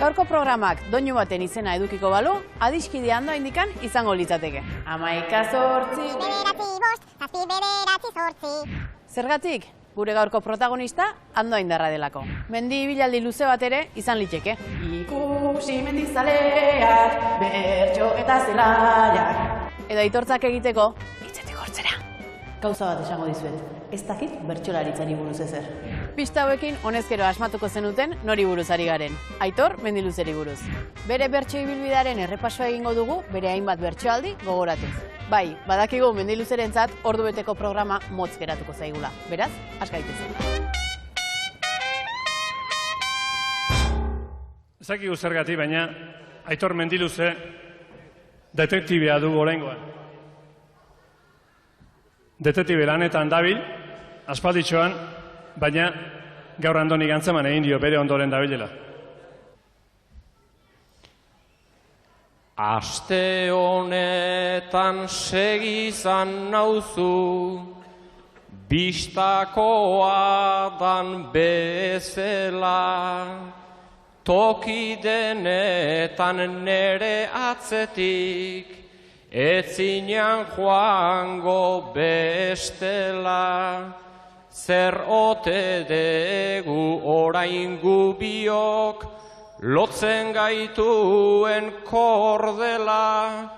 Gaurko programak doinu baten izena edukiko balu, adiskide handoa indikan izango litzateke. 11 Zergatik, gure gaurko protagonista handoa indarra delako. Mendi ibilaldi luze bat ere izan liteke. Ikusi mendizaleak, bertso eta zelaiak. Edo aitortzak egiteko, hitzetik hortzera. Gauza bat esango dizuet, ez dakit bertsolaritzari buruz ezer. Pista hauekin honezkero asmatuko zenuten nori buruz ari garen, Aitor Mendiluzeri buruz. Bere bertso ibilbidearen errepasoa egingo dugu, bere hainbat bertsoaldi gogoratuz. Bai, badakigu Mendiluzerentzat ordubeteko programa motz geratuko zaigula. Beraz, has gaitezen. Ez dakigu zergatik, baina Aitor Mendiluze detektibea du oraingoan. Detektibe lanetan dabil, aspalditxoan, baina gaur Andoni Gantzeman egin dio bere ondoren dabilela. Aste honetan segizan nauzu, bistakoa dan bezala, toki denetan nere atzetik, etzinan joango bestela. Zer ote degu orain gubiok, lotzen gaituen kordela,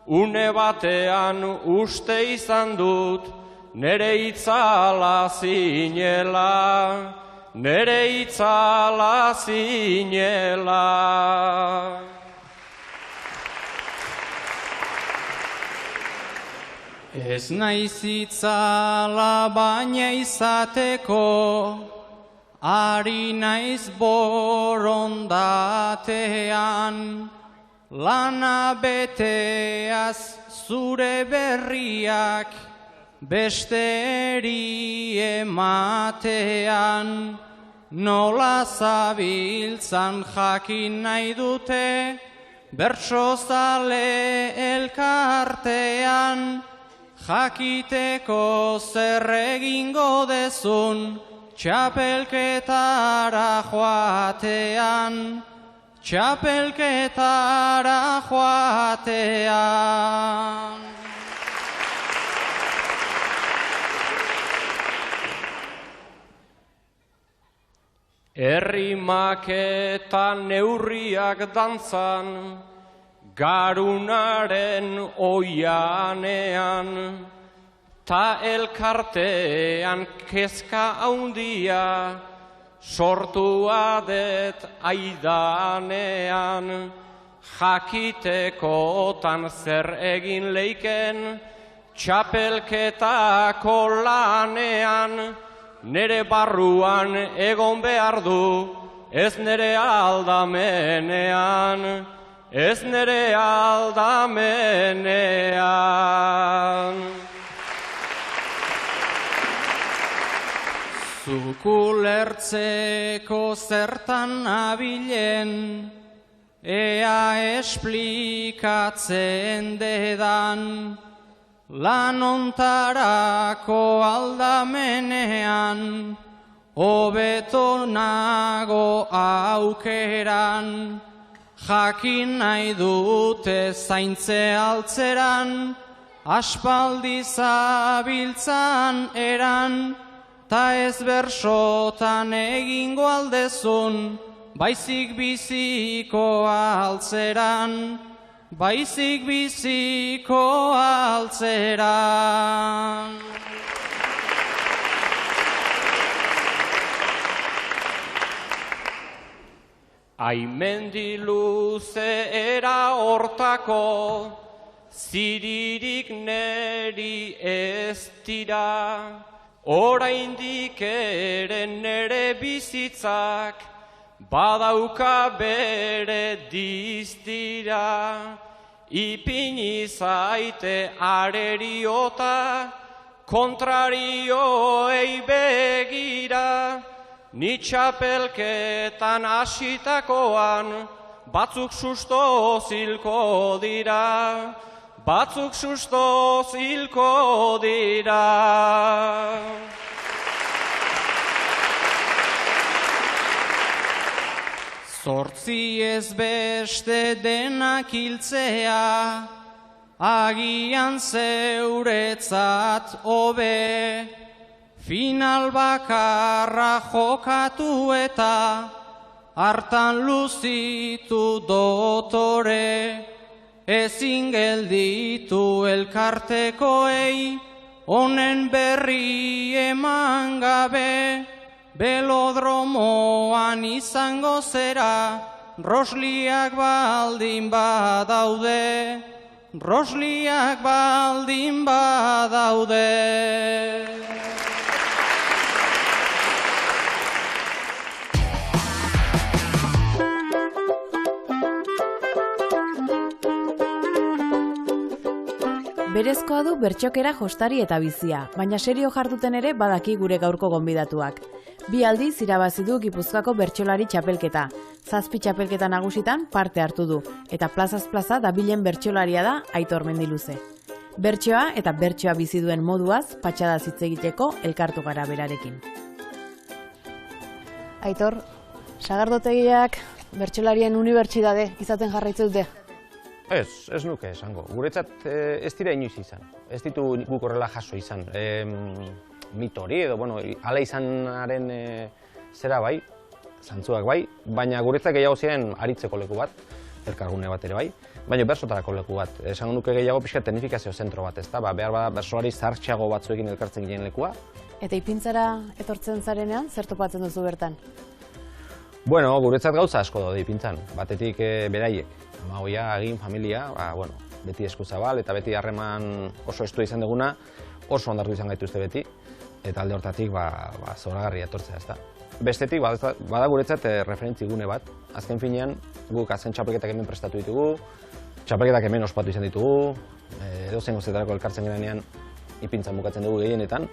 une batean uste izan dut, nere itzala zinela, nere itzala zinela. Ez naiz itzala baina izateko, ari naiz borondatean, lana beteaz zure berriak besteri ematean, nola zabiltzan jakin nahi dute, bertsozale elkartean, jakiteko zer egingo dezun, txapelketara joatean, txapelketara joatean. Errimak eta neurriak dantzan, garunaren oianean, ta elkartean kezka haundia, sortua det aidanean, jakitekotan zer egin leiken, txapelketako lanean, nere barruan egon behar du, ez nere aldamenean, ez nere aldamenean. Zukulertzeko zertan abilen, ea esplikatzen dedan, lan ontarako aldamenean, hobeto nago aukeran, jakin nahi dute zaintze altzeran, aspaldi zabiltzan eran, ta ez bersotan egingo aldezun, baizik biziko altzeran, baizik biziko altzeran. Ai Mendiluze era hortako, ziririk neri ez dira, oraindik ere nere bizitzak, badauka bere diztira, ipini zaite areriota, kontrarioei begira, ni txapelketan hasitakoan, batzuk susto zilko dira, batzuk susto zilko dira. zortzi ez beste denak hiltzea, agian zeuretzat hobe, final bakarra jokatu eta hartan luzitu dotore, ezin gelditu elkartekoei, honen berri eman gabe, belodromoan izango zera, rosliak baldin badaude, rosliak baldin badaude. Berezkoa du bertxokera jostari eta bizia, baina serio jarduten ere badaki gure gaurko gonbidatuak. 2 aldiz irabazi du Gipuzkoako bertsolari txapelketa. 7 txapelketa nagusitan parte hartu du, eta plazaz plaza dabilen bertsolaria da Aitor Mendiluze. Bertsoa eta bertsoa bizi duen moduaz patxadaz hitz egiteko elkartu gara berarekin. Aitor, sagardotegiak bertsolarien unibertsitate izaten jarraitzen dute? Ez nuke esango. Guretzat ez dira inoiz izan. Ez ditu guk horrela jaso izan. Mito hori edo, ala izanaren zera bai, zantzuak bai, baina guretzat gehiago ziren aritzeko leku bat, elkargune bat ere bai, baina bersotarako leku bat. Esango nuke gehiago pixka teknifikazio zentro bat, ez da? Behar bada bersolari zahartxeago batzuekin elkartzen ginen lekua. Eta ipintzara etortzen zarenean, zer topatzen duzu bertan? Bueno, guretzat gauza asko daude ipintzan. Batetik beraiek, amagoia, agin, familia, beti eskuzabal eta beti harreman oso estu izan duguna, oso ondartu izan gaituzte beti, eta alde hortatik zoragarri etortzea, ez da. Bestetik, bada guretzat referentzi gune bat. Azken finean, guk azken txapelketak hemen prestatu ditugu, txapelketak hemen ospatu izan ditugu, edozein gozetarako elkartzen gerenean ipintzan bukatzen dugu gehienetan.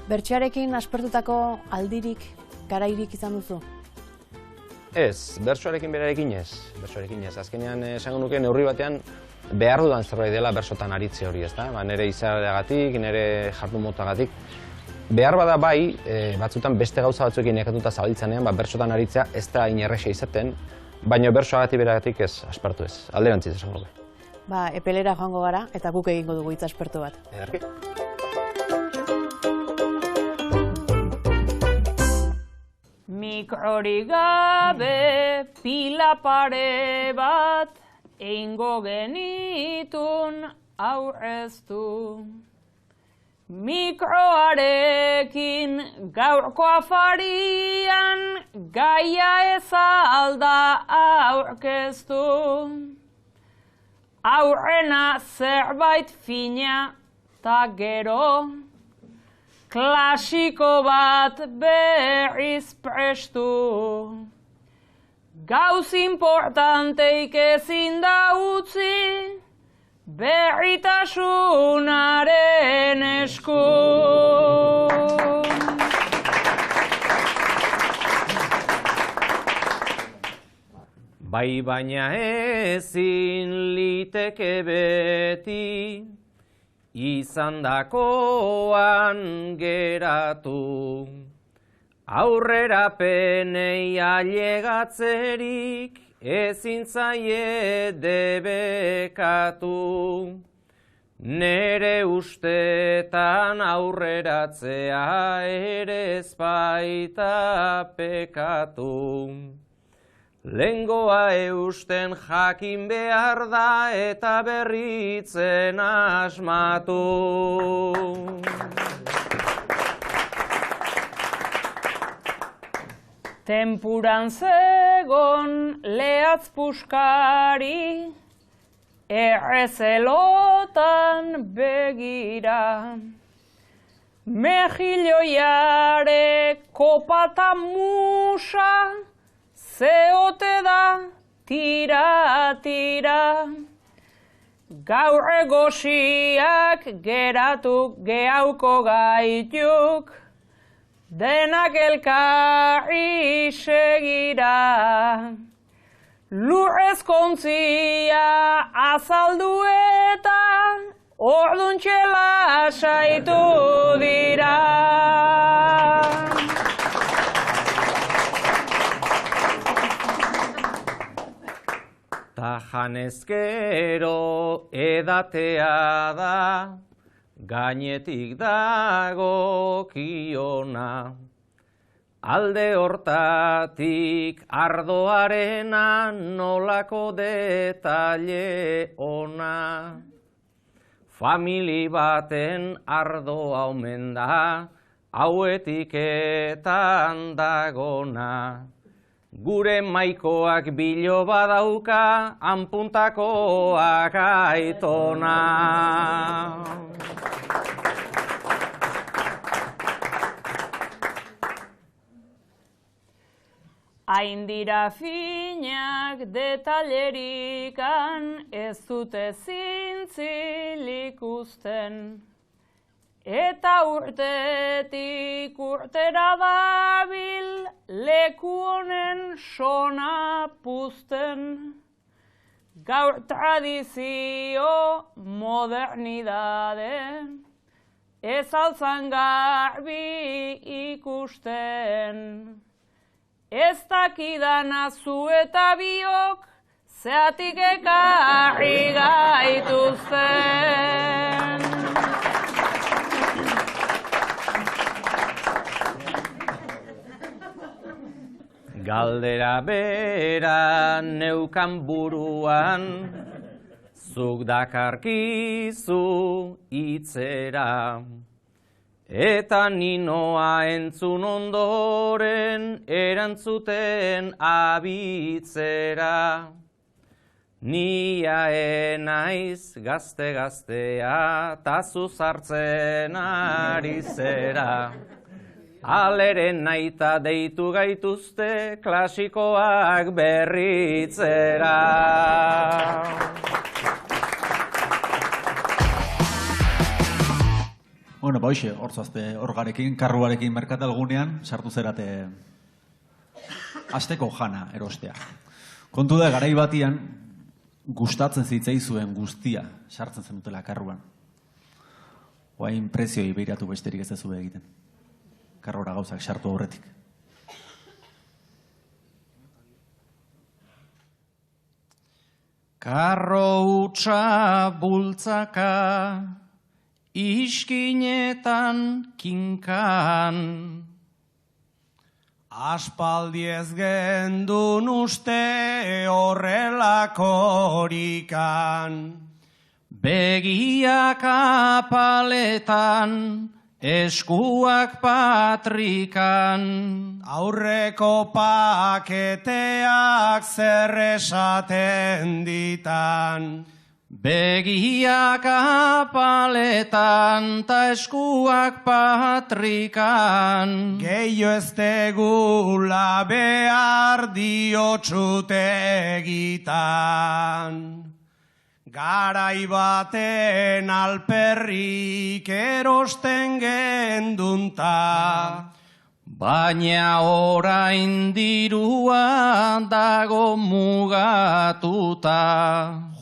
Bertsoarekin aspertutako aldirik, garairik izan duzu? Ez, bertsoarekin berarekin ez. Azkenean esango nuke neurri batean behar dudan zerbait dela bersotan aritze hori, ez da? Nire izareagatik, nire jardun motagatik. Behar bada bai, batzutan beste gauza batzuekin nekatuta zabiltzanean, bersotan aritzea ez da inerrexa izaten, baina bersoagatik beragatik ez aspertu ez. Alderantziz esango nuke. Epelera joango gara eta guk egingo dugu hitz aspertu bat. Ederki. Mikrorik gabe pila pare bat eingo genitun aurreztu. Mikroarekin gaurko afarian gaia ez alda aurkeztu. Aurrena zerbait fina ta gero, klasiko bat berriz prestu. Gauz importanteik ezin da utzi, berritasunaren esku. Bai baina ezin liteke beti, izandakoan geratu. Aurrerapenei ailegatzerik ezin zaie debekatu. Nere ustetan aurreratzea ere ez baita pekatu. Lengoa eusten jakin behar da eta berritzen asmatu. Tempuran zegon lehatz puskari, errezelotan begira. Mejilloiare kopata musa, zeote da tira-tira. Gaur egosiak geratu gehauko gaituk, denak elkarri segira. Lur ezkontzia azaldu eta orduntxe lasaitu dira. Ta janezkero edatea da, gainetik dago kiona. Alde hortatik ardoarena nolako detalle ona. Famili baten ardoa omen da, hauetik etan dagona. Gure maikoak bilo badauka, anpuntakoak aitona. Hain dira finak detailerikan ez dute zintzilik uzten. Eta urtetik urtera dabil leku honen sona puzten. Gaur tradizio modernidade ez altzan garbi ikusten. Ez dakidana zu eta biok, zeatik ekarri gaituzten. Galdera bera neukan buruan, zuk dakarkizu hitzera. Eta ninoa entzun ondoren erantzuten abitzera. Nia enaiz gazte-gaztea tazu zartzen ari zera. Aleren naita deitu gaituzte klasikoak berritzera. Bueno, ba hoxe, hortzazte orgarekin, karruarekin merkatalgunean, sartu zerate asteko jana erostea. Kontu da, garai batian, gustatzen zitzaizuen guztia sartzen zenutela karruan. Oain prezioi behiratu besterik ez ezue egiten. Karrora gauzak sartu aurretik. Karro hutsa bultzaka, iskinetan kinkan. Aspaldi ez gendun uste horrelakorikan. Begiak apaletan, eskuak patrikan. Aurreko paketeak zer esaten ditan. Begiak apaletan ta eskuak patrikan. Gehiago ez tegula behar diotsute egitan. Garai baten alperrik erosten gendunta. Baina orain dirua dago mugatuta.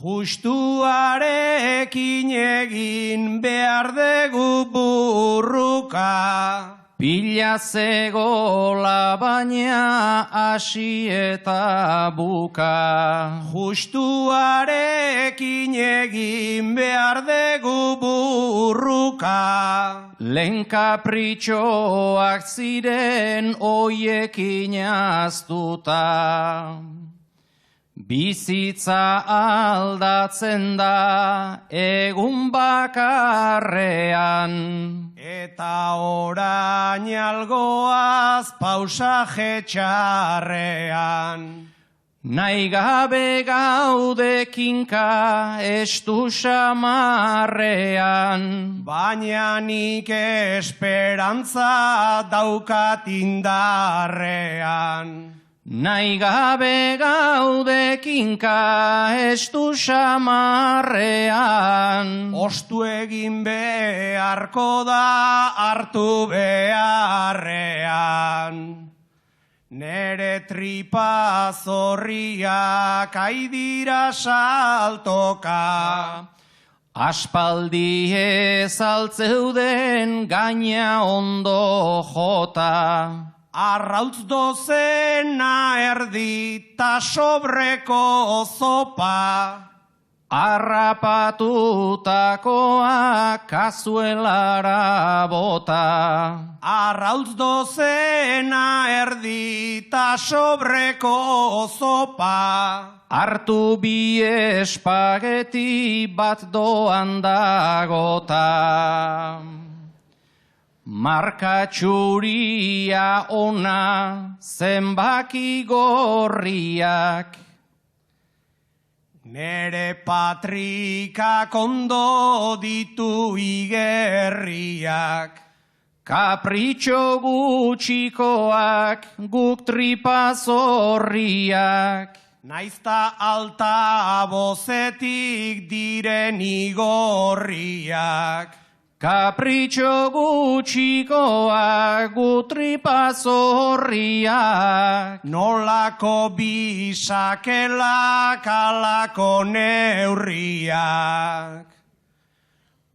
Justuarekin egin behar dugu burruka. Pila zegola baina hasi eta buka. Justuarekin egin behar dugu burruka. Lehen kapritxoak ziren oiekin aztuta. Bizitza aldatzen da egun bakarrean. Eta orain algoaz pausaje txarrean. Nahi gabe gaude kinka estu xamarrean. Baina nik esperantza daukat indarrean. Nahi gabe gaude kinka estu xamarrean. Ostu egin beharko da hartu beharrean. Nere tripa zorriak aidira saltoka. Aspaldi ez altzeuden gaina ondo jota. arrautz dozena erdi ta sobreko zopa. Arrapatutakoa kazuelara bota. Arrautz dozena erdi ta sobreko zopa. Hartu bi espageti bat doan dagota. Marka txuria ona zenbaki gorriak. Nere patrikak ondo ditu igerriak. Kapritxo gutxikoak guk tripa zorriak. Naizta alta bozetik diren igorriak. Kapritxo gutxikoak guk tripa zorriak. Nolako bisakelak alako neurriak.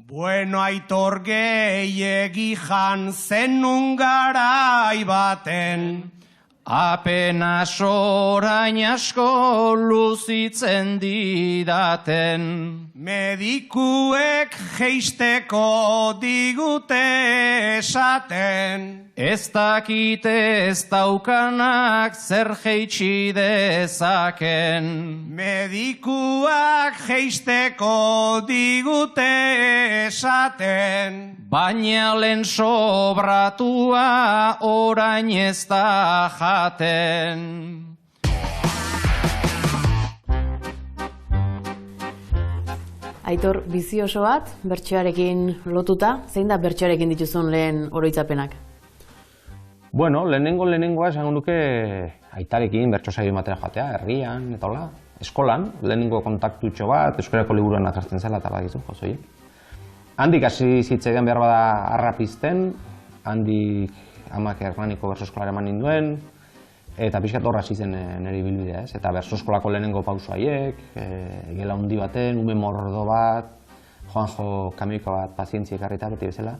Bueno, Aitor gehiegi jan zenun garai baten. Apenas orain asko luzitzen didaten. Medikuek jeisteko digute esaten. Ez dakite ez daukanak zer jeitsi dezaken. Medikuak jeisteko digute esaten. Baina lehen sobratua orain ez da jaten. Aitor, bizi oso bat, bertsoarekin lotuta, zein da bertsoarekin dituzun lehen oroitzapenak? Bueno, lehenengoa esango nuke aitarekin bertso saio ematera joatea, herrian, eta hola, eskolan, lehenengo kontaktutxo bat, euskarako liburuan agertzen zela, eta badizu, jozoiek. Handik hasi zitzaidan behar bada harrapizten, handik amak Hernaniko bertso eskolara eman ninduen, eta pixkat horra hasi zen nire ibilbidea, ez? Eta bertso eskolako lehenengo pauso haiek, gela handi baten, ume mordo bat, Juanjo kamioiko bat pazientziek harrita beti bezala.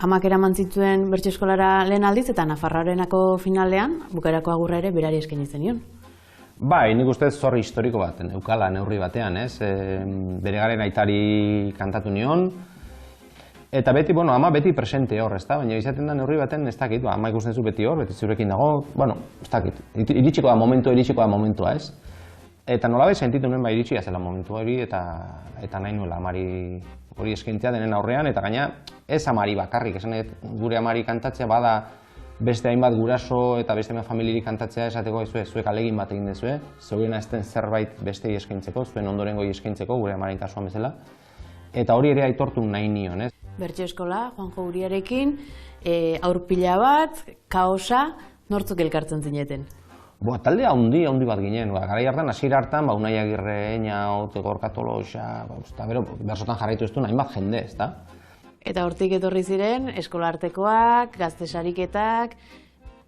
Amak eraman zituen bertso eskolara lehen aldiz eta Nafarroarenako finalean, bukaerako agurra ere berari eskaini zenion. Bai, nik ustez zorri historiko bat, eukala neurri batean, ez? Bere garen aitari kantatu nion, eta beti, bueno, ama beti presente hor, ez da? Baina izaten da neurri baten, ez dakit, ama ikusten zu beti hor, beti zurekin dago, bueno, ez dakit, iritsiko da momentua, ez? Eta nolabait sentitu nuen bai iritsia zela momentu hori, eta nahi nuela amari hori eskaintzea denen aurrean, eta gaina ez amari bakarrik, esan gure amari kantatzea bada beste hainbat guraso eta beste familirik kantatzea esateko zuek alegin bat egin dezue, zeurena ez den zerbait bestei eskaintzeko, zuen ondorengoi eskaintzeko, gure amaren kasuan bezala, eta hori ere aitortu nahi nion, ez? Bertso eskola, Juanjo Uriarekin, aurpila bat, kaosa, nortzuk elkartzen zineten? Talde handi bat ginen, garai hartan, hasiera hartan, Unai Agirre, Eñaut, Gorka Tolosa, gero, bersotan jarraitu ez du hainbat jende, ez da? Eta hortik etorri ziren, eskolartekoak, gazte sariketak,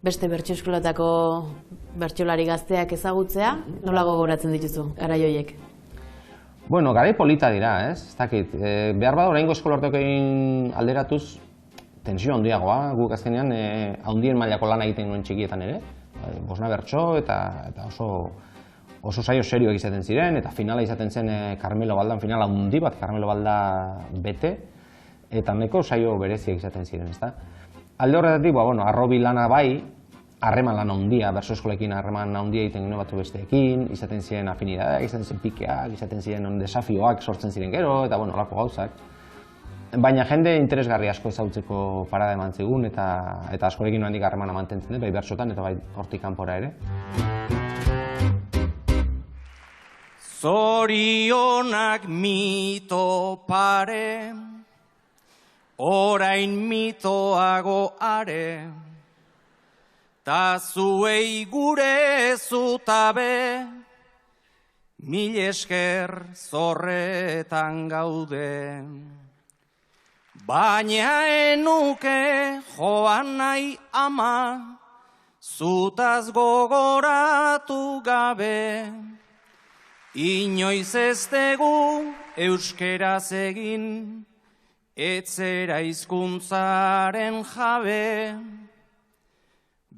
beste bertso eskolatako bertsolari gazteak ezagutzea, nola gogoratzen dituzu, garai horiek? Bueno, garai polita dira, ez? Ez dakit, behar bada oraingo eskolartekoekin alderatuz, tensio handiagoa, guk azkenean handien mailako lan egiten nuen txikietan ere, bosna bertso eta oso saio serioak izaten ziren, eta finala izaten zen Carmelo Baldan, finala handi bat Carmelo Balda bete, eta neko saio bereziak izaten ziren, ezta? Alde horretatik, arrobi lana bai, harreman lana handia, bertso eskolekin harreman handia egiten gino batzu besteekin, izaten ziren afinidadeak, izaten ziren pikeak, izaten ziren desafioak sortzen ziren gero, eta olako gauzak. Baina jende interesgarri asko ezagutzeko parada eman zigun, eta askorekin handik harremana mantentzen, bai bertsotan eta bai hortik kanpora ere. Zorionak mito pare, orain mitoago are, ta zuei gure zutabe, mil esker zorretan gaude. Baina enuke joan nahi ama, zutaz gogoratu gabe, inoiz ez dugu euskeraz egin, etzera hizkuntzaren jabe.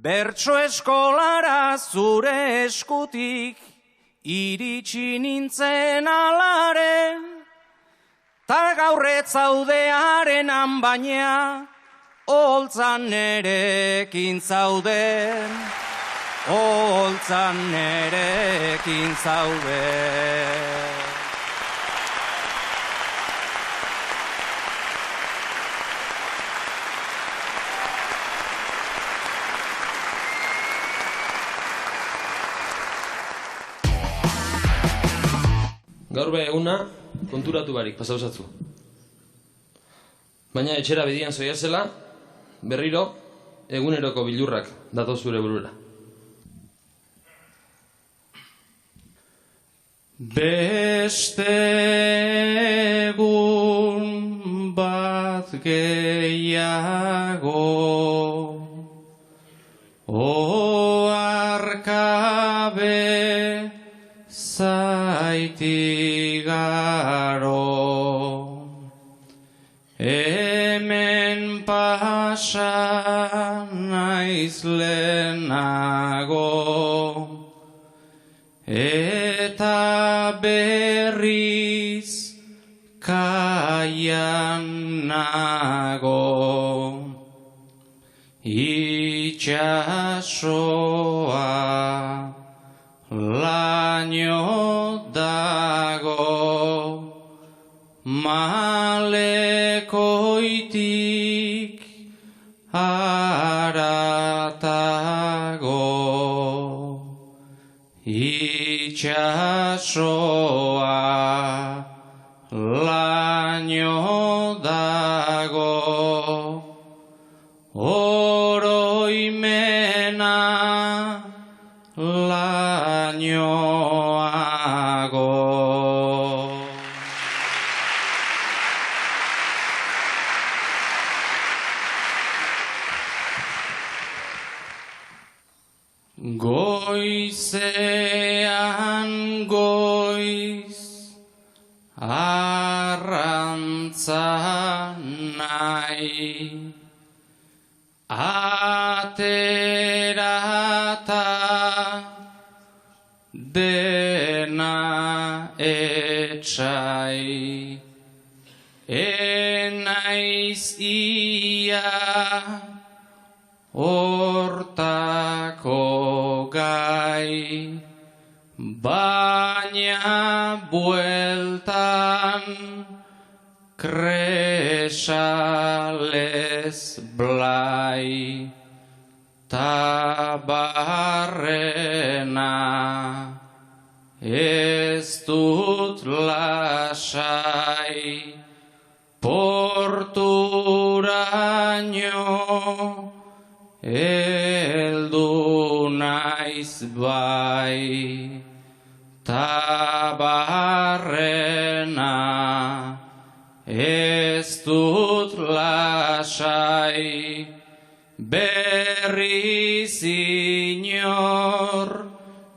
bertso eskolara zure eskutik iritsi nintzen alare, ta gaurret zaudearenan baina holtzan nerekin zauden, holtzan nerekin zauden. Gaur be eguna konturatu barik pasauzatzu. Baina etxera bidian zoia zela, berriro eguneroko bilurrak datoz zure burura. Beste egun bat gehiago oarkabe zaitigaro, hemen pasa naiz lehenago, eta berriz kaian nago, itxasoa laino dago, malekoitik haratago, itxasoa laino dago, oroimena lainoago. Goizean goiz arrantza nahi, aterata dena etxai, enaiz ia hortako gai, baina bueltan kresales blai, ta barrena ez dut lasai, porturaino heldu naiz bai, ta barrena ez dut lasai, berriz inor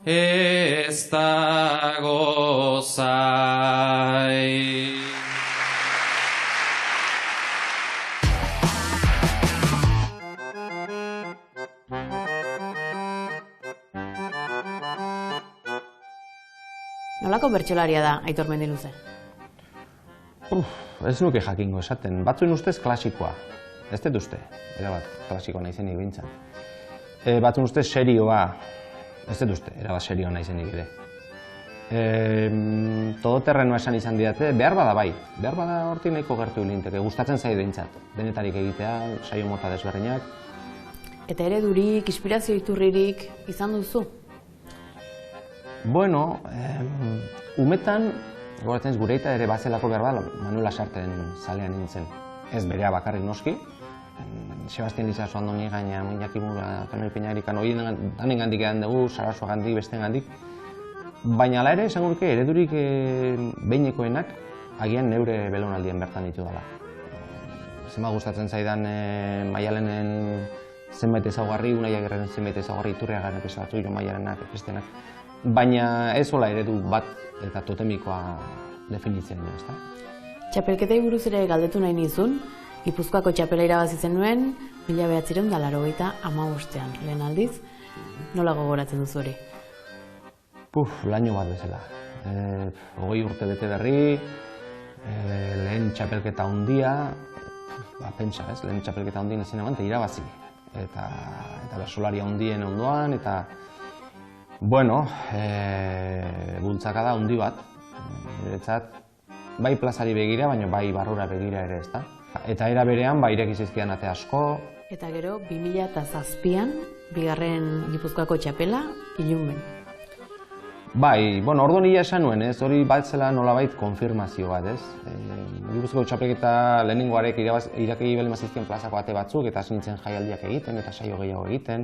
ez dago zai. Nolako bertsolaria da Aitor Mendiluze? Ez nuke jakingo esaten, batzuen ustez klasikoa. Ez dut uste, erabat klasikoa naizenik bintzat. Batzuen ustez serioa, ez dut uste, erabat serioa naizenik ere. Todoterrenoa esan izan didate, behar bada bai, behar bada hortik nahiko gertu hilinteke, gustatzen zait behintzat. Denetarik egitea, saio mota desberdinak. Eta eredurik, inspirazio iturririk izan duzu? Bueno, umetan, goratzen ez gure aita ere bazelako behar bada, Manuel Lasarten zalean nintzen. Ez berea bakarrik noski, Sebastian Lizaso, Andoni Gaina, Iñaki Mura, Kanoi Peñarikan, danen gandik edan dugu, Sarasua gandik, besten gandik. Baina ala ere, esango nuke, eredurik behinekoenak, agian neure belaunaldien bertan ditu dela. Zenbat gustatzen zaidan Maialenen zenbait ezaugarri, Unai Agirreren zenbait ezaugarri, Iturriagaren pesa batzu, Jon Maialenak, bestenak. Baina ez hola eredu bat eta totemikoa definitzen du, ezta? Txapelketei buruz ere galdetu nahi nizun, Gipuzkoako txapela irabazi zenuen 1985ean, lehen aldiz. Nola gogoratzen duzu hori? Laino bat bezala. 20 urte bete berri, lehen txapelketa handia, pentsa ez, lehen txapelketa handien ezin eman, eta irabazi. Eta bersolari handien ondoan, eta bultzakada handi bat. Niretzat, bai plazari begira, baina bai barrura begira ere, ezta? Eta era berean, ireki zizkidan ate asko. Eta gero, 2007an, bigarren Gipuzkoako txapela, Ilunben. Bai, orduan ia esan nuen, ez? Hori batzela nolabait konfirmazio bat, ez? Gipuzkoako txapelketa lehenengoarek iraki belen mazizkien plazako ate batzuk, eta hasi nintzen jaialdiak egiten, eta saio gehiago egiten,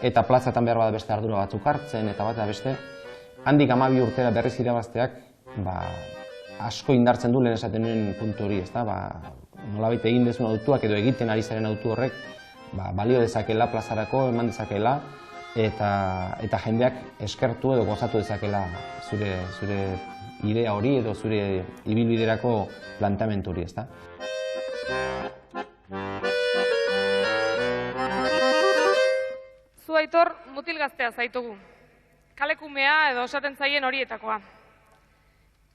eta plazatan behar bada beste ardura batzuk hartzen, eta bat beste, handik 12 urtera berriz irabazteak, asko indartzen du lehen esaten nuen puntu hori, ezta? Nolabait egin dezun autuak edo egiten ari zaren autu horrek, balio dezakela plazarako, eman dezakela, eta jendeak eskertu edo gozatu dezakela zure idea hori edo zure ibilbiderako planteamendu hori, ezta? Zu, Aitor, mutil gaztea zaitugu. Kalekumea edo esaten zaien horietakoa.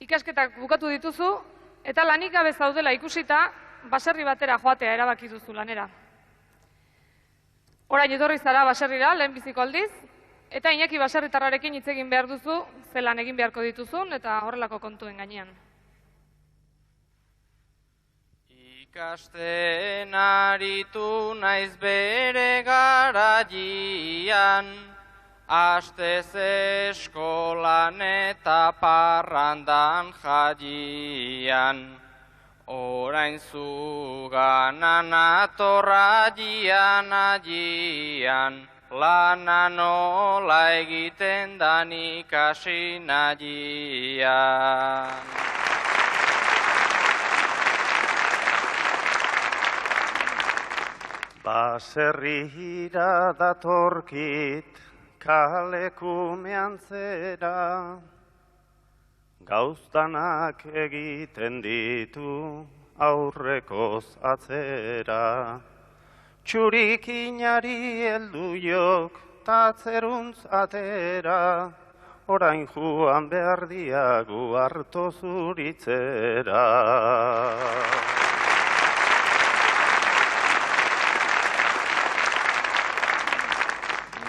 Ikasketak bukatu dituzu eta lanik gabe zaudela ikusita baserri batera joatea erabaki duzu lanera. Orain etorri zara baserrira lehenbiziko aldiz, eta Iñaki baserritarrarekin hitz egin behar duzu, zelan egin beharko dituzun eta horrelako kontuen gainean. Ikasten aritu naiz bere garaian, astez eskolan eta parrandan jaian. Orain zuganan atorraian agian, lana nola egiten dan ikasi nahian. Baserrira datorkit kalekumean zera, gauztanak egiten ditu aurrekoz atzera. Txurikinari heldu jok tatzeruntz atera, orain joan behar diagu harto zuritzera.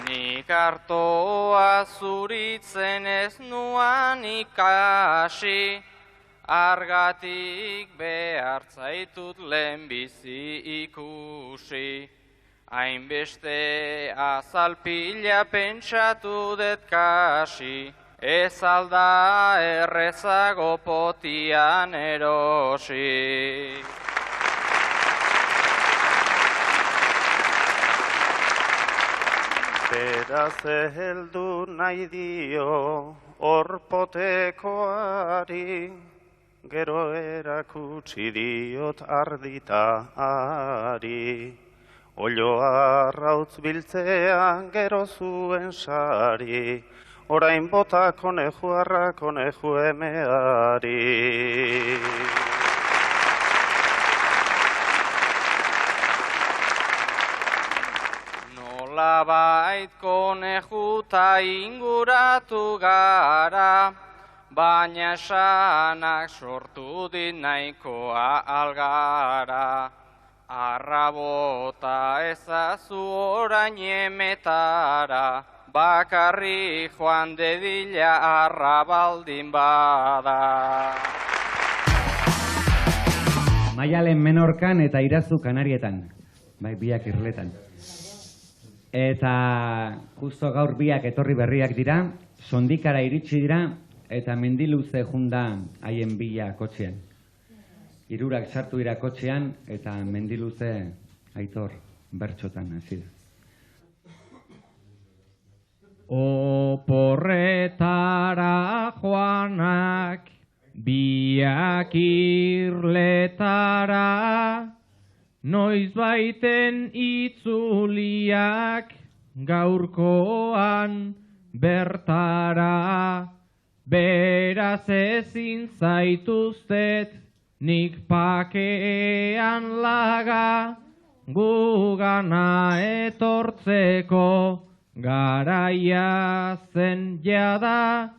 Nik hartoa zuritzen ez nuan ikasi, argatik behar zaitut lehenbizi ikusi. Hainbeste azalpila pentsatu dut kasi, ez alda errezago potian erosi. Beraz heldu nahi dio orpotekoari, gero erakutsi diot arditari. Oioa arrautz biltzean gero zuen sari, orain bota konejuarra koneju emeari. Nolabait konejuta inguratu gara, baina esanak sortu dit nahikoa algara. Arrabota ezazu orain emetara, bakarri joan dedila arrabaldin bada. Maialen Menorkan eta Irazu Kanarietan, bai biak irletan. Eta justo gaur biak etorri berriak dira, Sondikara iritsi dira eta mendiluze junda haien bila kotxean. Hirurak sartu dira kotxean eta mendiluze Aitor bertxotan hasi da. Oporretara joanak, biak irletara, noiz baiten itzuliak gaurkoan bertara, beraz ezin zaituztet nik pakean laga, gugana etortzeko, garaia zen jada,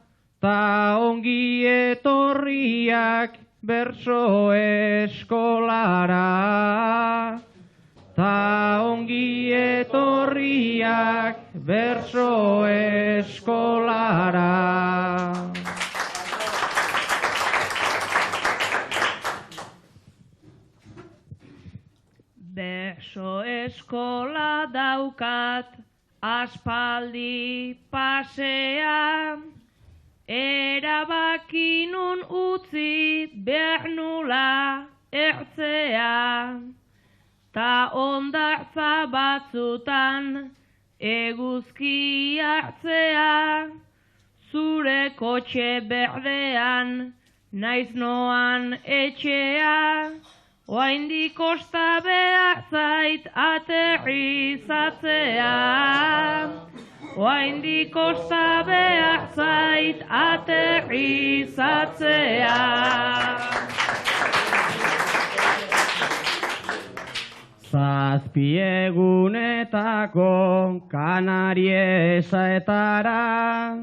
ta ongi etorriak berso eskolara. Ta ongi etorriak berso eskolara. Berso eskola daukat aspaldi pasea, erabaki nun utzi behar nula ertzea. Ta ondartza batzutan eguzki hartzea, zure kotxe berdean naiz noan etxea, oraindik kosta behar zait aterrizatzea. Oraindik kosta behar zait aterrizatzea. Zazpiegunetako Kanariesaetara,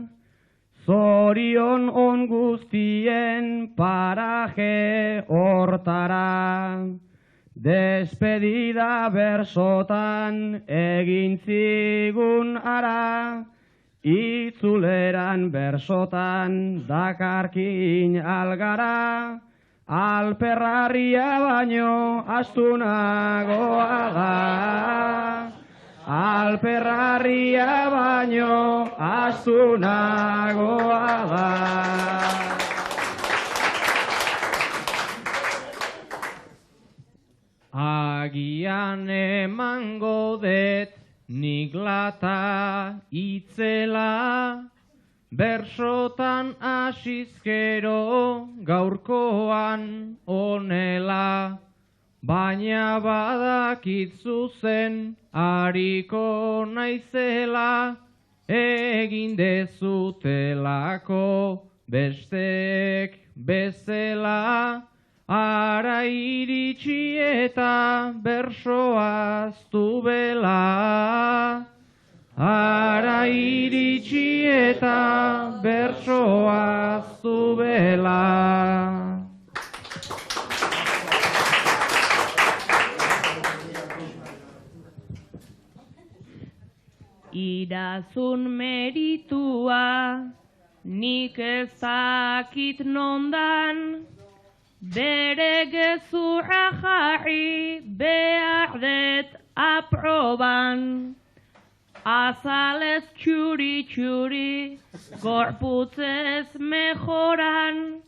zorion on guztien paraje hortara. Despedida bersotan egin zigun ara, itzuleran bersotan dakarkin algara. Alperrarria baino astunagoa da. Alperrarria baino astunagoa da. Agian emango det nik lata itzela, bersotan asizkero gaurkoan onela, baina badakit zuzen hariko naizela, egin dezutelako besteek bezela, ara iritsi eta bersoaztu bela. Ara iritsi eta bersoaztu bela. Idazun meritua nik ezakit nondan, bere gezurra jarri behar det aproban. Azalez txuri-txuri, gorputzez mejoran,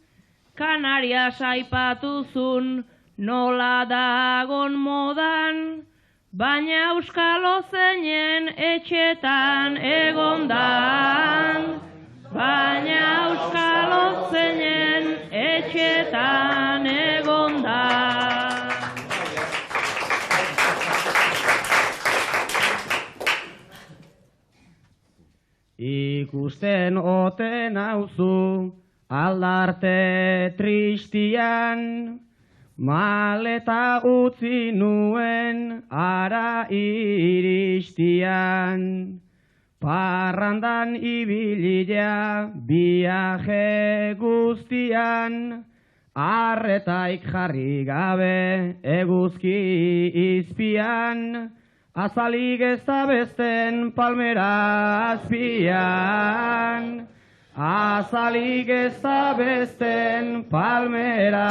Kanarias aipatuzun nola dagon modan, baina euskalo zeinen etxetan egondan. Baina euskalo zeinen etxetan egondan. Ikusten ote nauzu aldarte tristian, maleta utzi nuen ara iristian. Parrandan ibilia biaje guztian, arretaik jarri gabe eguzki izpian, azalik ez da besten palmera azpian. Azalik ez da besten palmera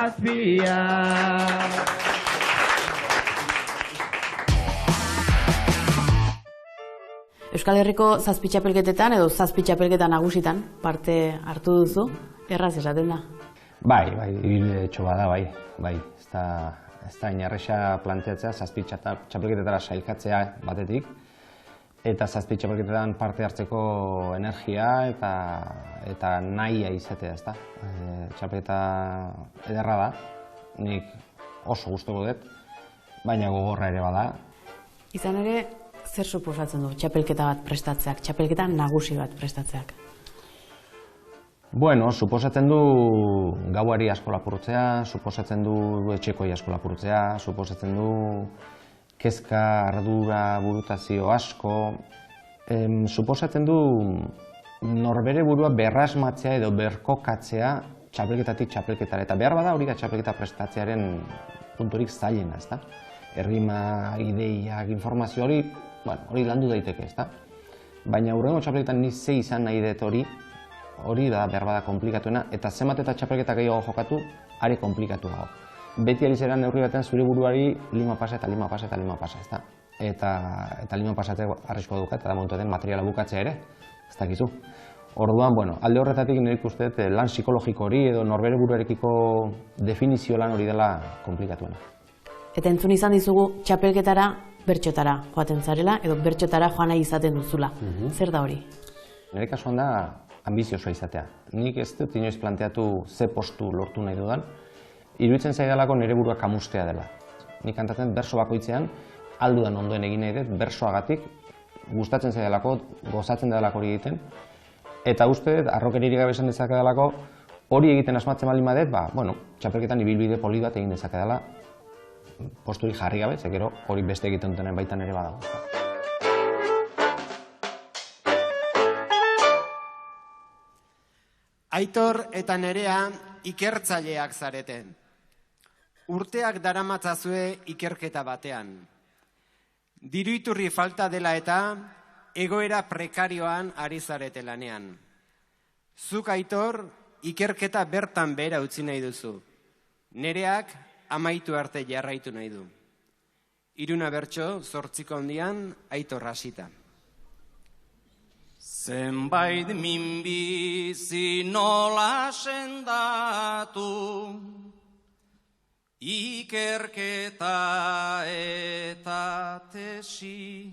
azpian. Euskal Herriko zazpitxapelketetan edo zazpitxapelketan nagusitan parte hartu duzu, erraz esaten da. Bai, ibilbide etxo bada, bai. Ez da inarresa planteatzea zazpitxapelketetara sailkatzea batetik, eta zazpitxapelketetan parte hartzeko energia eta nahia izatea, ezta. Txapelketa ederra da, nik oso gustuko dut, baina gogorra ere bada. Izan ere, zer suposatzen du txapelketa bat prestatzeak, txapelketa nagusi bat prestatzeak? Bueno, suposatzen du gauari asko lapurtzea, suposatzen du etxekoi asko lapurtzea, suposatzen du kezka, ardura, burutazio asko, suposatzen du norbere burua berrasmatzea edo berkokatzea txapelketatik txapelketara. Eta behar bada hori da txapelketa prestatzearen punturik zailena, ezta? Errima, ideiak, informazio hori, hori landu daiteke, ezta? Baina hurrengo txapelketan ni ze izan nahi dut hori da behar bada komplikatuena, eta zenbat eta txapelketa gehiago jokatu, are komplikatuago. Beti ari zera neurri batean zure buruari lima pasa eta lima pasa eta lima pasa, ezta? Eta lima pasatzeko arriskoa duka, eta da momentu den materiala bukatzea ere, ez dakizu. Orduan, alde horretatik nire ikusteet lan psikologiko hori edo norbere buruarekiko definizio lan hori dela komplikatuena. Eta entzun izan dizugu txapelketara bertxotara joaten zarela edo bertxotara joan nahi izaten duzula. Zer da hori? Nire kasuan da ambiziosoa izatea. Nik ez dut inoiz planteatu ze postu lortu nahi dudan. Iruditzen zaidalako nire burua kamustea dela. Nik kantatzen berso bakoitzean aldudan ondoen egin nahi dut bersoagatik, gustatzen zaidalako, gozatzen dela hori egiten. Eta uste dut, arrokeririk gabe esan dezakedalako, hori egiten asmatzen baldin badet, txapelketan ibilbide polit bat egin dezakedala, posturik jarri gabe, zekero hori beste egiten dutenen baitan ere badago. Aitor eta Nerea ikertzaileak zarete. Urteak daramatzazue ikerketa batean. Diru iturri falta dela eta egoera prekarioan ari zarete lanean. Zuk, Aitor, ikerketa bertan behera utzi nahi duzu. Nereak amaitu arte jarraitu nahi du. Iruna bertso, 8 ondian, Aitor hasita. Zenbait minbizi nola sendatu, ikerketa eta tesi,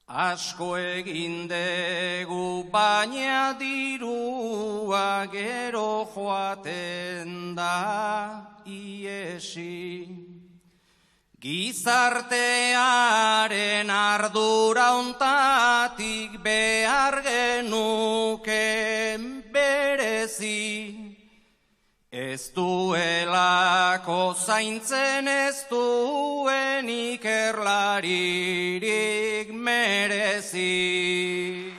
asko egin dugu baina dirua gero joaten da iesi. Gizartearen ardura ontatik behar genuke berezi, ez duelako zaintzen ez duen ikerlaririk merezi.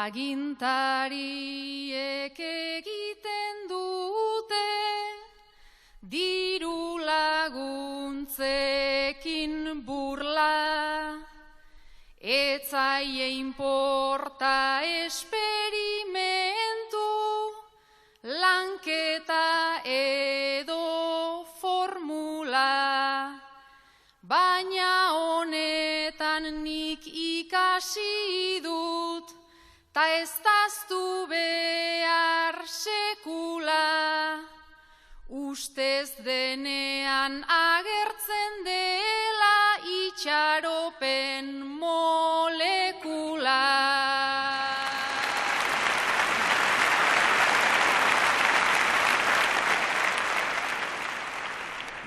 Agintariek egiten dute diru laguntzekin burla, etzaie inporta esperimentu, lanketa edo formula, baina honetan nik ikasi dut, ta ez daztu behar sekula, ustez denean agertzen dela itxaropen molekula.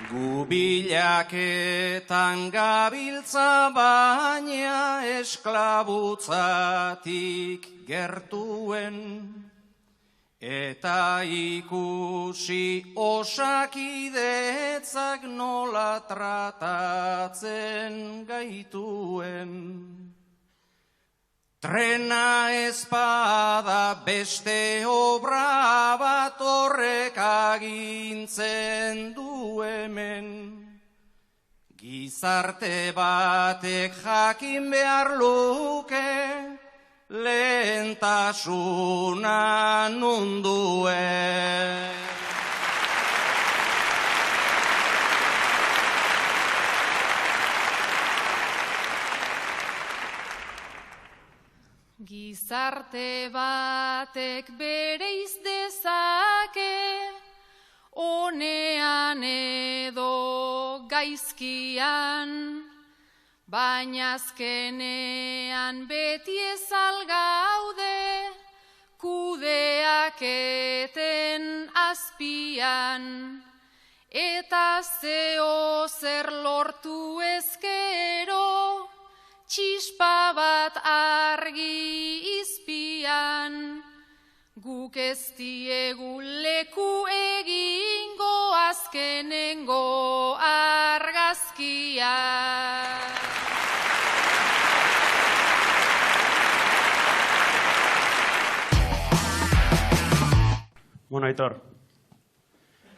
Gu bilaketan gabiltza baina esklabutzatik gertuen, eta ikusi osakidetzak nola tratatzen gaituen. Trena espada beste obra bat horrek agintzen du hemen. Gizarte batek jakin behar luke lehentasuna nunduen. Gizarte batek bereiz dezake, onean edo gaizkian, baina azkenean beti ez algaude, kudeaketen azpian, eta zeo zer lortu ezkero, txispa bat argi izpian, guk ez diegu leku egingo azkenengo argazkia. Bueno, Aitor,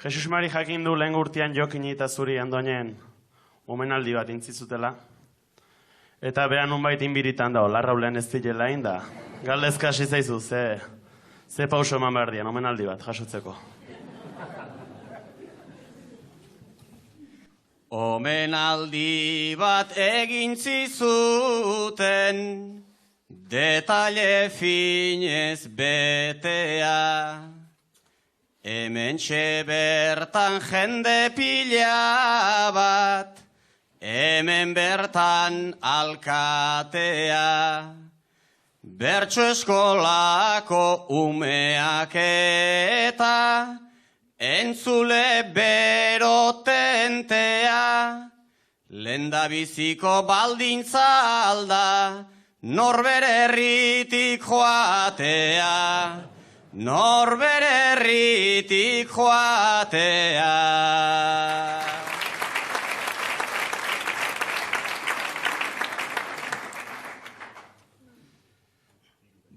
Jesus Mari jakin du lehen urtean Jokin eta zuri Andoinen omenaldi bat intzizutela. Eta beran nunbait inbiritan da, larraulen ez zilela inda. Galdezka hasi zaizu, ze pauso eman behar dian, omenaldi bat, jasotzeko. Omenaldi bat egin zizuten, detaile finez betea. Hementxe bertan jende pila bat, hemen bertan alkatea. Bertso eskolako umeak eta entzule berotentea. Lendabiziko baldintza alda, norbere herritik joatea. Norbere herritik joatea.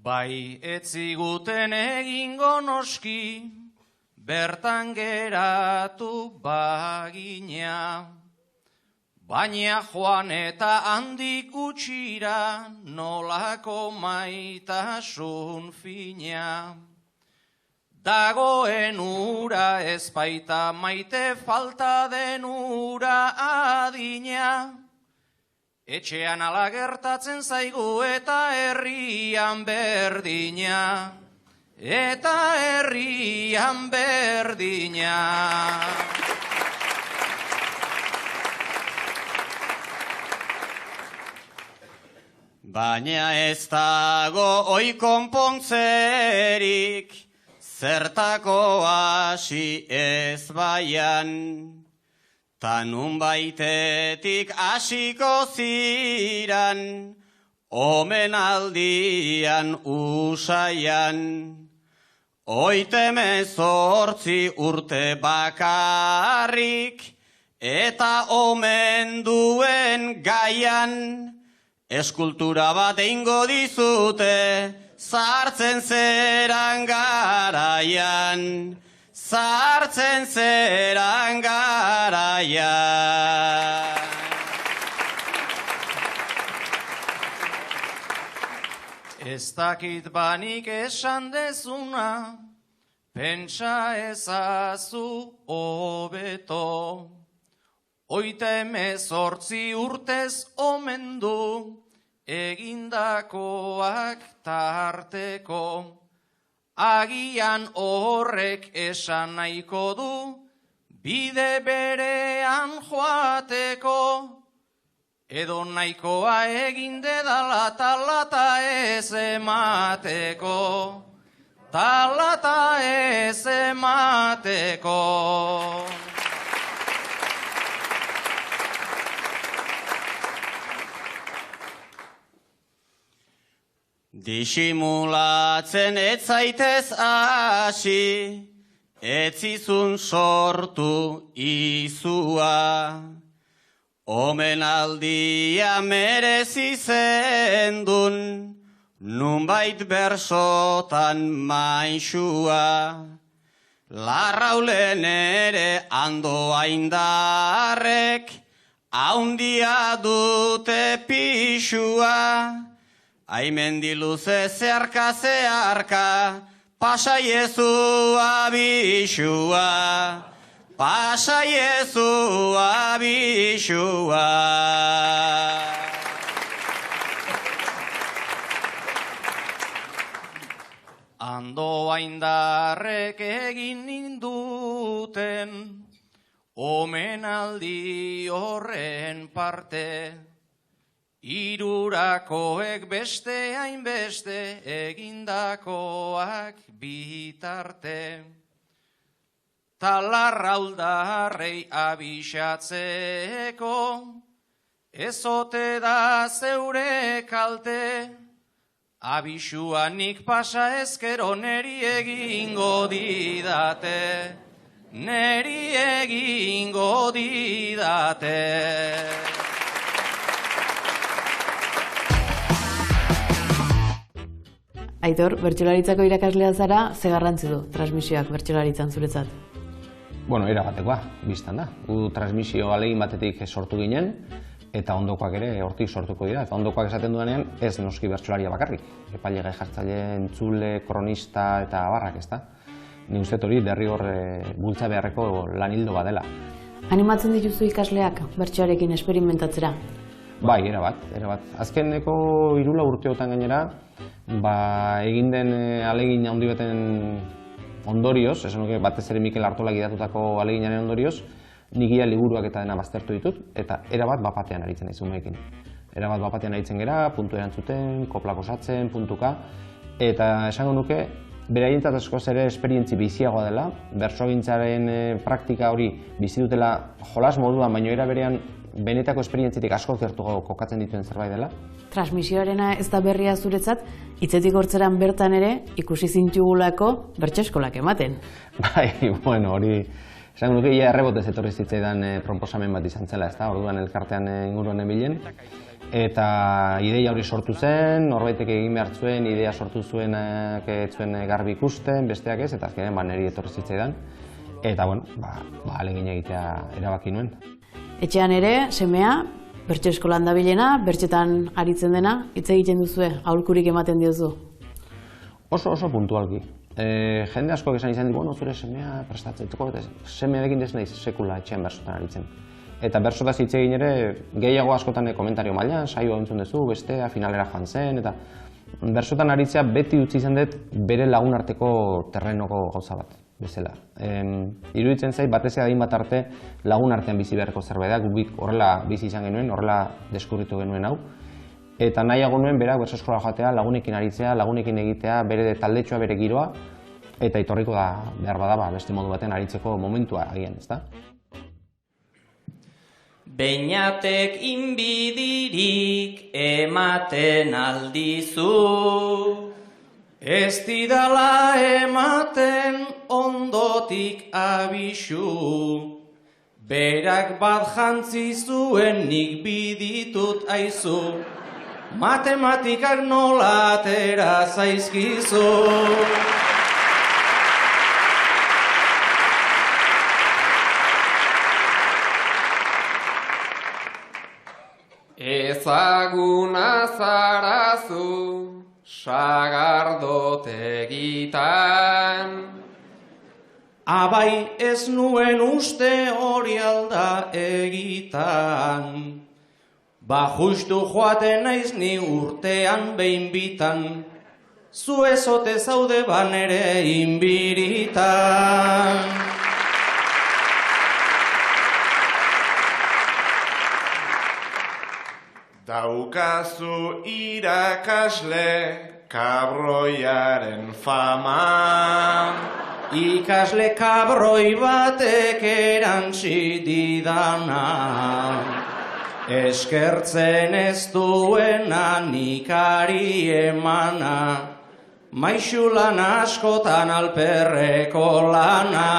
Bai etziguten egingo noski, bertan geratu bagina. Baina joan eta handik utxira, nolako maitasun fina. Dagoen ura ez baita maite falta den ura adina. Etxean ala gertatzen zaigu eta herrian berdina. Eta herrian berdina. Baina ez dago oi konpontzerik, zertako hasi ez baian. Ta nunbaitetik hasiko ziran, omenaldian usaian. Oitemezortzi urte bakarrik, eta omen duen gaian. Eskultura bat eingo dizute, sartzen zeran garaian. Sartzen zeran garaian. Ez dakit banik esan dezuna, pentsa ezazu hobeto. Oitemezortzi urtez omen du, egindakoak tarteko. Agian horrek esan nahiko du, bide berean joateko. Edo nahikoa egin dedala talata ez emateko. Talata ez emateko. Disimulatzen ez zaitez hasi, etzizun sortu izua. Omenaldia merezi zendun, nunbait bersotan maixua. Larraulen ere andoa indarrek, haundia dute pixua. Aimendiluze zeharka, pasaiezu abixua. Pasaiezu abixua. Andoa indarrek egin ninduten, omenaldi horren parte. Irurakoek beste hainbeste egindakoak bitarte. talarrauldarrei abixatzeko, ezote da zeure kalte, abixuanik pasa ezkero neri egingo didate, neri egingo didate. Aitor, bertsolaritzako irakaslea zara, ze garrantzi du transmisioak bertsolaritzan zuretzat? Bueno, era batekoa, biztan da. Gu transmisio alegin batetik sortu ginen, eta ondokoak ere hortik sortuko dira. Eta ondokoak esaten duenean, ez noski bertsolaria bakarrik. Epaile gai jartzaile, entzule, kronista eta abarrak, ez da. Ni uste hori derrigor bultza beharreko lan hildo badela. Animatzen dituzu ikasleak bertsoarekin esperimentatzera? Bai, erabat. Azkeneko 3 urteotan gainera, egin den alegin handi baten ondorioz, esan nuke batez ere Mikel Artolak idatutako aleginaren ondorioz, nigia liburuak eta dena baztertu ditut, eta erabat bapatean aritzen naiz umeekin. Erabat bapatean aritzen gera, puntu erantzuten, koplak osatzen, puntuka, eta esango nuke, beraientzat askoz ere esperientzi biziagoa dela, bertsogintzaren praktika hori bizi dutela jolas moduan, baino era berean benetako esperientzitik asko gertuago kokatzen dituen zerbait dela. Transmisioarena ez da berria zuretzat, hitzetik hortzeran bertan ere ikusi zintugulako bertso-eskolak ematen. Bai, bueno, hori esango nuke ia errebotez etorri zitzaidan proposamen bat izan zela, ezta? Orduan elkartean inguruan bilen. Eta ideia hori sortu zen, norbaitek egin behar zuen, idea sortu zuenak ez zuen garbi ikusten, besteak ez, eta azkenean niri etorri zitzaidan. Eta, bueno, alegin egitea erabaki nuen. Etxean ere, semea, bertso eskolan dabilena, bertxetan aritzen dena, hitz egiten duzue, aholkurik ematen diozu? Oso puntualki. Jende askoak esan izan bueno, zure semea prestatzeko, eta semearekin ez naiz sekula etxean bertsotan aritzen. Eta bertsotaz hitz egin ere, gehiago askotan komentario mailan, saioa entzun duzu, bestea, finalera joan zen, eta bertsotan aritzea beti utzi izan dut bere lagun arteko terrenoko gauza bat. Bezala. Iruditzen zait, batez adin bat arte lagun artean bizi beharreko zerbait da, guk horrela bizi izan genuen, horrela deskubritu genuen hau. Eta nahiago nuen berak bertso eskola joatea, lagunekin aritzea, lagunekin egitea, bere taldetxoa, bere giroa, eta etorriko da behar bada beste modu baten aritzeko momentua agian, ezta? Beinatek inbidirik ematen aldizu, ez didala ematen ondotik abixu, berak bat jantzi zuen nik biditut aizu, matematikak nola atera zaizkizu. Ezaguna zarazu sagardotegitan, abai ez nuen uste hori alda egitan, justu joaten naiz ni urtean behin bitan, zu ezote zaude banere inbiritan. Daukazu irakasle kabroiaren fama, ikasle kabroi batek erantzi didana, eskertzen ez duena nikari emana, maixulan askotan alperreko lana.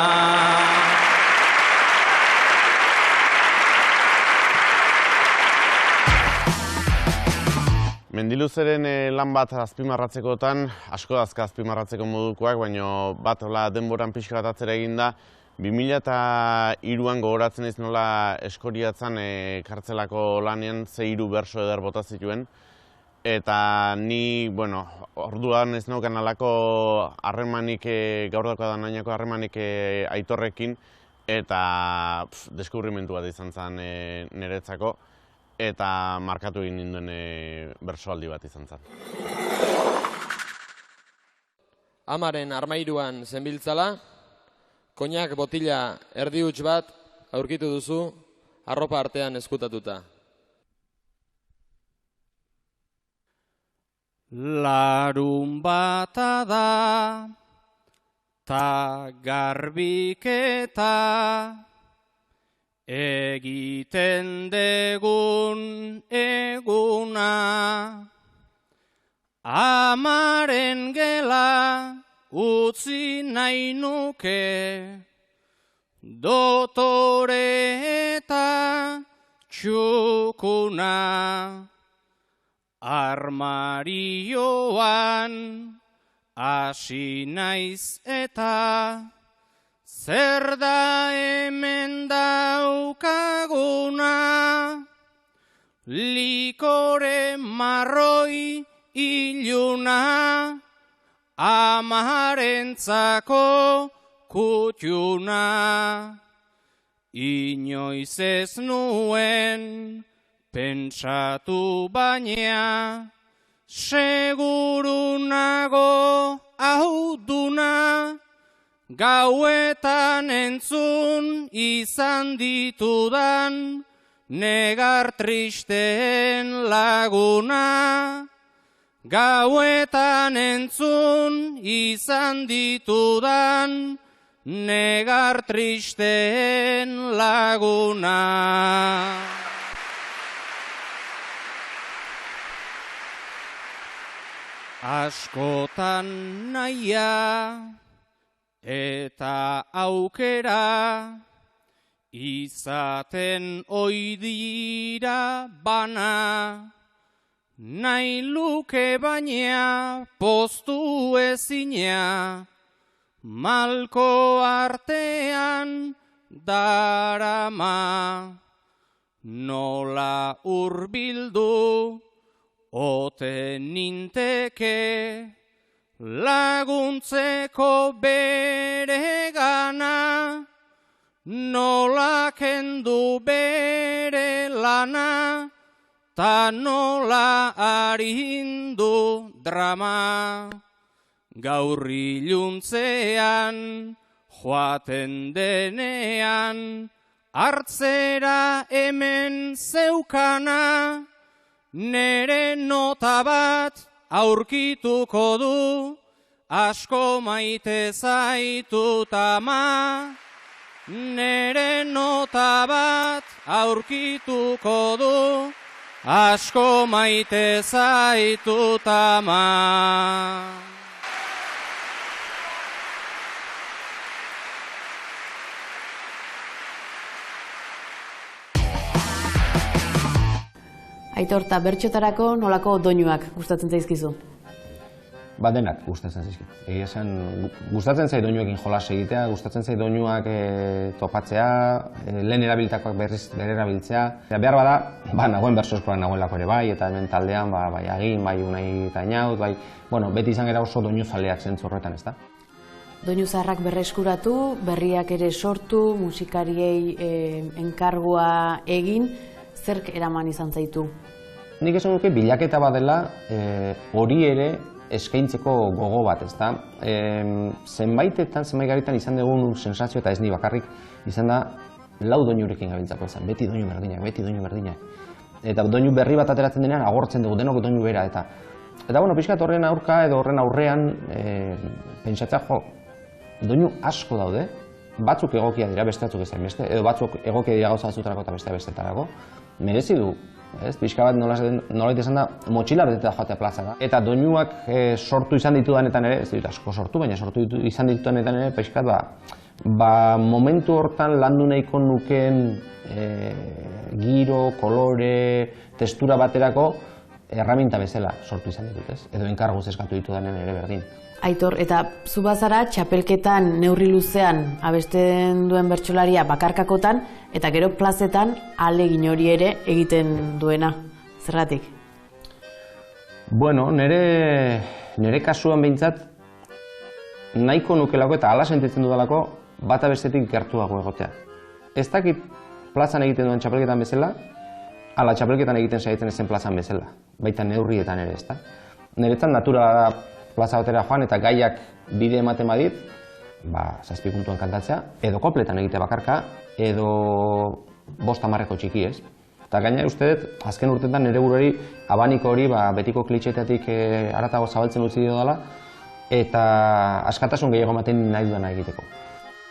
Mendiluzeren lan bat azpimarratzekotan, asko dazka azpimarratzeko modukoak, baina bat denboran pixka bat atzera eginda, 2003an gogoratzen ez nola Eskoriatzan kartzelako lanean ze 3 berso eder bota zituen. Eta ni, orduan ez naukan alako harremanik, gaur daukadan nainako harremanik Aitorrekin, eta deskubrimentu bat izan zen niretzako. Eta markatu egin ninduen bersoaldi bat izan zen. Amaren armairuan zenbiltzala, koinak botila erdi huts bat aurkitu duzu, arropa artean ezkutatuta. Larun bata da, ta garbiketa egiten degun eguna. Amaren gela utzi nahi nuke, dotore eta txukuna. Armarioan hasi naiz eta zer da hemen daukaguna. Likore marroi iluna, amarentzako kutxuna. Inoiz ez nuen pentsatu baina, seguru nago hau duna, gauetan entzun izan ditudan, negar tristeen laguna. Gauetan entzun izan ditudan, negar tristeen laguna. Askotan naia eta aukera, izaten oidira bana. Nahi luke baina poztu ezina, malko artean darama. Nola hurbildu ote ninteke, laguntzeko bere gana. Nola kendu bere lana, ta nola arindu drama. Gaur iluntzean, joaten denean, hartzera hemen zeukana. Nere nota bat aurkituko du, asko maite zaitut ama. Nere nota bat aurkituko du, asko maite zaitut ama. Aitor, eta bertxotarako nolako doinuak gustatzen zaizkizu? Ba, denak gustatzen zaizkit. Egia esan, gustatzen zait doinuekin jolas egitea, gustatzen zait doinuak topatzea, lehen erabiltakoak berriz erabiltzea. Behar bada, nagoen berso eskolan nagoelako ere bai, eta hemen taldean, bai Agin, bai Unai eta Inaut, bai, beti izan gara oso doinu zaleak zentzu horretan, ezta? Doinu zaharrak berreskuratu, berriak ere sortu, musikariei enkargua egin, zerk eraman izan zaitu? Nik esan nuke bilaketa badela hori ere eskaintzeko gogo bat, ezta? Zenbaitetan, zenbait garitan izan dugun sensazio, eta ez ni bakarrik, izan da lau doinurekin gabiltzako zen, beti doinu berdinak, beti doinu berdinak. Eta doinu berri bat ateratzen denean agortzen dugu denok doinu bera, eta pixkat horren aurka edo horren aurrean pentsatzea, doinu asko daude, batzuk egokia dira, beste batzuk ezain beste, edo batzuk egokia dira gauza batzutarako eta beste bestetarako, merezi du. Pixka bat nolait esan da, motxila beteta joatea plazara. Eta doinuak sortu izan ditudanetan ere, ez dut asko sortu, baina sortu izan ditudanetan ere, pixka momentu hortan landu nahiko nukeen giro, kolore, testura baterako erraminta bezala sortu izan ditut, ez? Edo enkarguz eskatu ditudanen ere berdin. Aitor, eta zu bazara txapelketan neurri luzean abesten duen bertsolaria bakarkakotan, eta gero plazetan ahalegin hori ere egiten duena. Zergatik? Bueno, nire kasuan behintzat nahiko nukelako eta hala sentitzen dudalako bata bestetik gertuago egotea. Ez dakit plazan egiten duen txapelketan bezala, ala txapelketan egiten saiatzen ezen plazan bezala, baita neurrietan ere, ezta? Niretzat natura da plaza batera joan eta gaiak bide ematen badit, 7 puntuan kantatzea, edo kopletan egite bakarka, edo 5-10 txiki, ez? Eta gaina uste dut, azken urteetan nire buruari abaniko hori betiko klitxeetatik haratago zabaltzen utzi dela, eta askatasun gehiago ematen nahi dudana egiteko.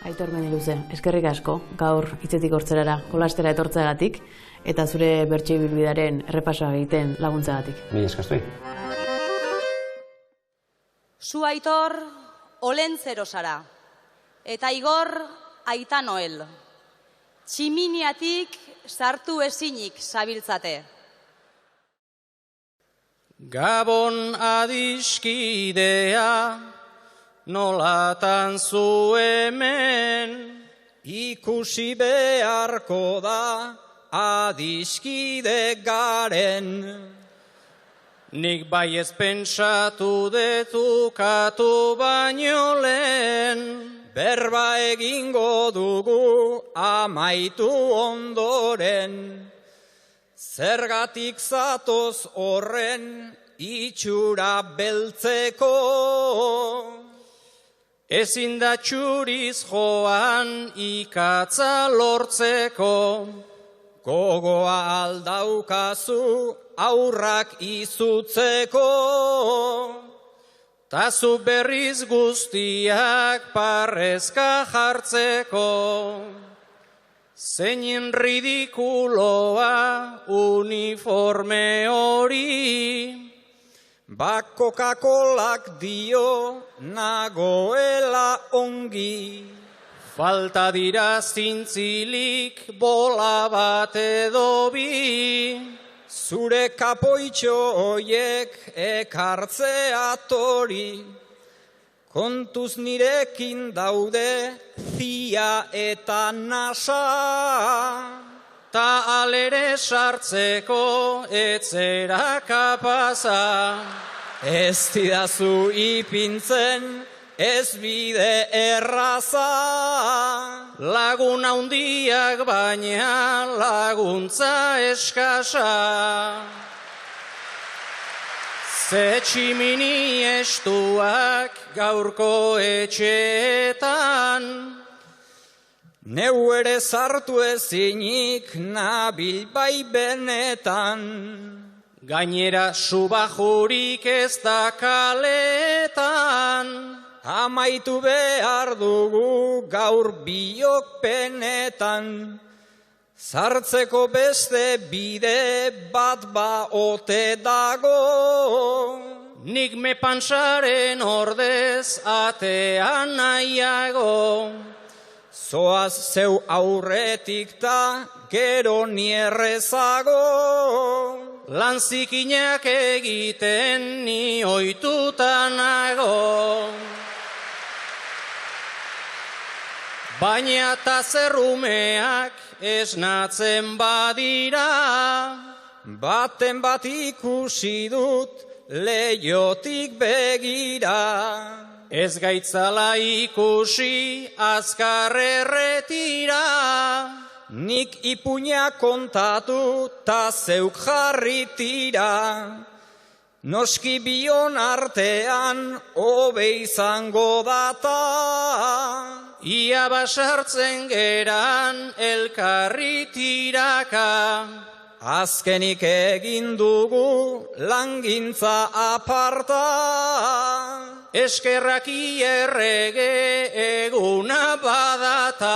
Aitor Mendiluze, eskerrik asko, gaur hitzetik hortzerara, jolastera etortzeagatik, eta zure bertso ibilbidearen errepasoa egiten laguntzeagatik. Mila esker zuei. Zu Aitor, Olentzero zara, eta Igor, Aita Noel. Tximiniatik sartu ezinik zabiltzate. Gabon adiskidea, nolatan zu hemen, ikusi beharko da adiskide garen. Nik bai ez pentsatu detukatu baino lehen, berba egingo dugu amaitu ondoren. Zergatik zatoz horren itxura beltzeko, ezin da txuriz joan ikatza lortzeko, gogoa aldaukazu aurrak izutzeko, tazu berriz guztiak parrezka jartzeko. Zeinen ridikuloa uniforme hori, Coca-Colak dio nagoela ongi. Falta dira zintzilik bola bat edo bi, zure kapoitxo hoiek ekartzea tori. Kontuz nirekin daude zia eta nasa, ta alere sartzeko etzera kapaza. Ez didazu ipintzen ez bide erraza, lagun handiak baina laguntza eskasa. Ze tximini estuak gaurko etxeetan, neu ere sartu ezinik nabil bai benetan. Gainera subajurik ez da kaletan, amaitu behar dugu gaur biok penetan. Sartzeko beste bide bat ba ote dago, nik me pantsaren ordez atean nahiago. Zoaz zeu aurretik ta gero nierrezago, lan zikinak egiten ni ohituta nago. Baina ta zerrumeak esnatzen badira, baten bat ikusi dut leiotik begira. Ez gaitzala ikusi azkar erretira, nik ipuña kontatu ta zeuk jarri tira. Noski bion artean hobe izango data, ia basartzen geran elkarri tiraka. Azkenik egin dugu langintza aparta, eskerraki errege eguna badata.